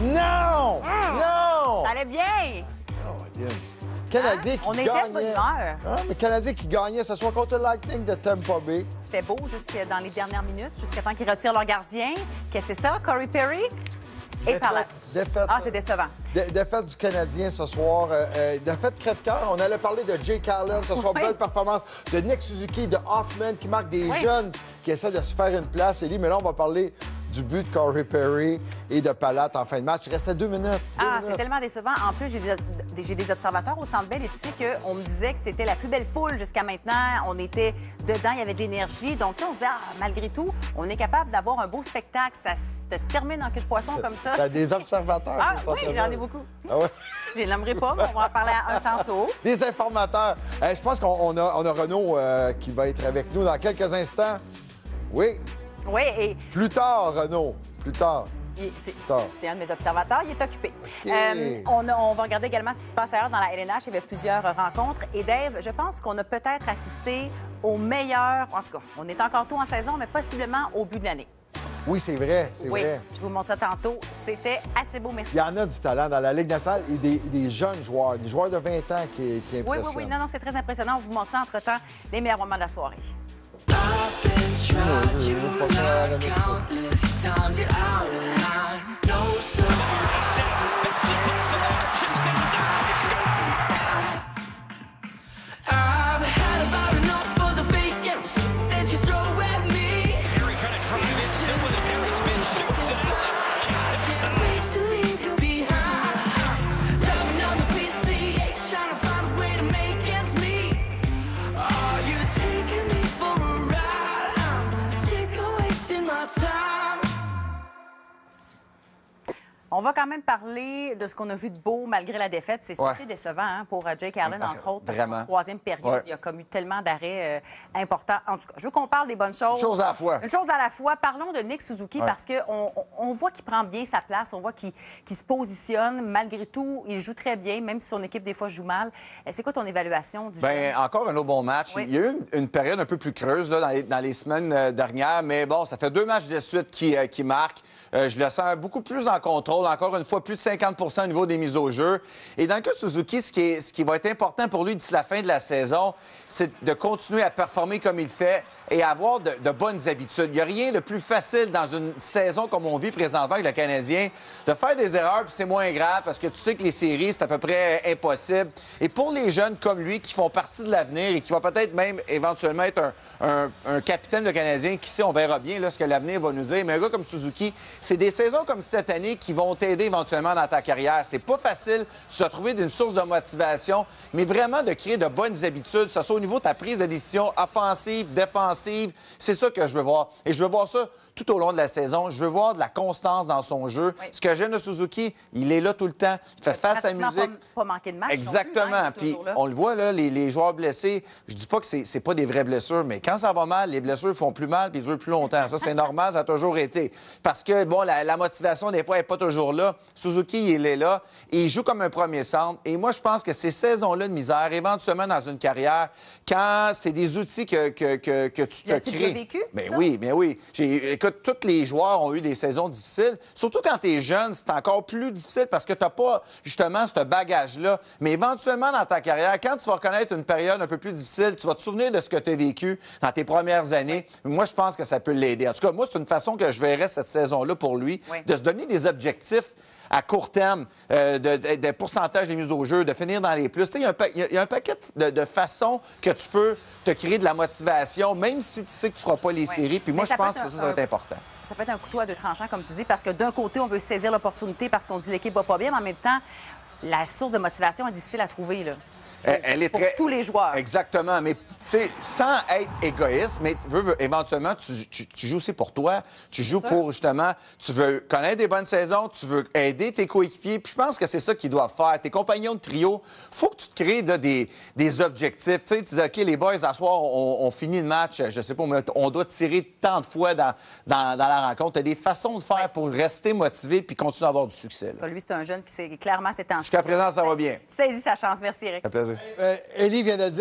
Non! Non! Ça allait bien! Oh, Lynn. Canadien qui On était de bonne gagnait. humeur. Ah, mais Canadien qui gagnait, ce soit contre le Lightning de Tampa Bay. C'était beau jusque dans les dernières minutes, jusqu'à temps qu'ils retirent leur gardien. Qu'est-ce que c'est ça, Corey Perry? Et par là. Défaite. Ah, c'est décevant. Défaite du Canadien ce soir. Défaite crève-cœur. On allait parler de Jake Allen ce soir. Oui. Belle performance de Nick Suzuki, de Hoffman qui marquent des Oui. jeunes qui essaient de se faire une place. Élie, mais là, on va parler du but de Corey Perry et de Palat en fin de match. Il restait 2 minutes. Ah, c'est tellement décevant. En plus, j'ai des observateurs au Centre Bell et tu sais qu'on me disait que c'était la plus belle foule jusqu'à maintenant. On était dedans, il y avait de l'énergie. Donc, là, on se dit, malgré tout, on est capable d'avoir un beau spectacle. Ça se termine en queue de poisson comme ça. T'as des observateurs. Ah au oui, Centre j'en ai Bell. beaucoup. Ah ouais? Je les nommerai pas, mais on va en parler à un tantôt. Des informateurs. Je pense qu'on a Renaud qui va être avec nous dans quelques instants. Oui. Oui, et Plus tard, Renaud. Plus tard. c'est un de mes observateurs. Il est occupé. OK. On va regarder également ce qui se passe ailleurs dans la LNH. Il y avait plusieurs rencontres. Et Dave, je pense qu'on a peut-être assisté au meilleur... En tout cas, on est encore tôt en saison, mais possiblement au but de l'année. Oui, c'est vrai. C'est Oui, vrai. je vous montre ça tantôt. C'était assez beau, merci. Il y en a du talent dans la Ligue nationale et des jeunes joueurs, des joueurs de 20 ans qui Oui, impressionnent. oui, oui. Non, c'est très impressionnant. On vous montre ça entre-temps, les meilleurs moments de la soirée. On va quand même parler de ce qu'on a vu de beau malgré la défaite. C'est assez décevant pour Jake Allen, entre autres, parce qu'en troisième période, il y a comme eu tellement d'arrêts importants. En tout cas, je veux qu'on parle des bonnes choses. Une chose à la fois. Une chose à la fois. Parlons de Nick Suzuki parce qu'on voit qu'il prend bien sa place, on voit qu'il se positionne. Malgré tout, il joue très bien, même si son équipe, des fois, joue mal. C'est quoi ton évaluation du jeu? Encore un autre bon match. Oui. Il y a eu une période un peu plus creuse là, dans les semaines dernières, mais bon, ça fait 2 matchs de suite qui marquent. Je le sens beaucoup plus en contrôle. Encore une fois, plus de 50 au niveau des mises au jeu. Et dans le cas de Suzuki, ce qui va être important pour lui d'ici la fin de la saison, c'est de continuer à performer comme il fait et avoir de bonnes habitudes. Il n'y a rien de plus facile dans une saison comme on vit présentement avec le Canadien, de faire des erreurs, puis c'est moins grave parce que tu sais que les séries, c'est à peu près impossible. Et pour les jeunes comme lui qui font partie de l'avenir et qui va peut-être même éventuellement être un capitaine de Canadien, qui sait, on verra bien là, ce que l'avenir va nous dire. Mais un gars comme Suzuki, c'est des saisons comme cette année qui vont t'aider éventuellement dans ta carrière. C'est pas facile de se trouver d'une source de motivation, mais vraiment de créer de bonnes habitudes, que ce soit au niveau de ta prise de décision offensive, défensive. C'est ça que je veux voir. Et je veux voir ça tout au long de la saison. Je veux voir de la constance dans son jeu. Oui. Ce que j'aime de Suzuki, il est là tout le temps. Il fait face à la musique. Pas manquer de match. Exactement. Non plus, Puis on le voit, là, les joueurs blessés, je dis pas que c'est pas des vraies blessures, mais quand ça va mal, les blessures font plus mal puis durent plus longtemps. Ça, c'est normal, ça a toujours été. Parce que, bon, la motivation, des fois, n'est pas toujours là. Suzuki, il est là et il joue comme un premier centre. Et moi, je pense que ces saisons-là de misère, éventuellement dans une carrière, quand c'est des outils que tu te crées... L'as-tu déjà vécu? Mais oui, mais oui. Écoute, tous les joueurs ont eu des saisons difficiles. Surtout quand tu es jeune, c'est encore plus difficile parce que tu n'as pas, justement, ce bagage-là. Mais éventuellement, dans ta carrière, quand tu vas connaître une période un peu plus difficile, tu vas te souvenir de ce que tu as vécu dans tes premières années. Moi, je pense que ça peut l'aider. En tout cas, moi, c'est une façon que je verrais cette saison-là pour lui, de se donner des objectifs à court terme, de pourcentage des mises au jeu, de finir dans les plus. Il y a un paquet de façons que tu peux te créer de la motivation, même si tu sais que tu ne feras pas les séries. Puis moi, je pense que ça va être important. Ça peut être un couteau à deux tranchants, comme tu dis, parce que d'un côté, on veut saisir l'opportunité parce qu'on dit l'équipe va pas bien, mais en même temps, la source de motivation est difficile à trouver, là. Elle est pour très... tous les joueurs. Exactement. Mais sans être égoïste, mais éventuellement, tu joues aussi pour toi. Tu joues pour, justement, tu veux connaître des bonnes saisons, tu veux aider tes coéquipiers. Puis je pense que c'est ça qu'ils doivent faire. Tes compagnons de trio, il faut que tu te crées des objectifs. Tu dis, OK, les boys, à soir, on finit le match, je sais pas, mais on doit tirer tant de fois dans la rencontre. Tu as des façons de faire pour rester motivé puis continuer à avoir du succès. Lui, c'est un jeune qui s'est clairement s'est en... Jusqu'à présent, ça va bien. Saisis sa chance. Merci, Eric. Ça fait plaisir. Élie vient de dire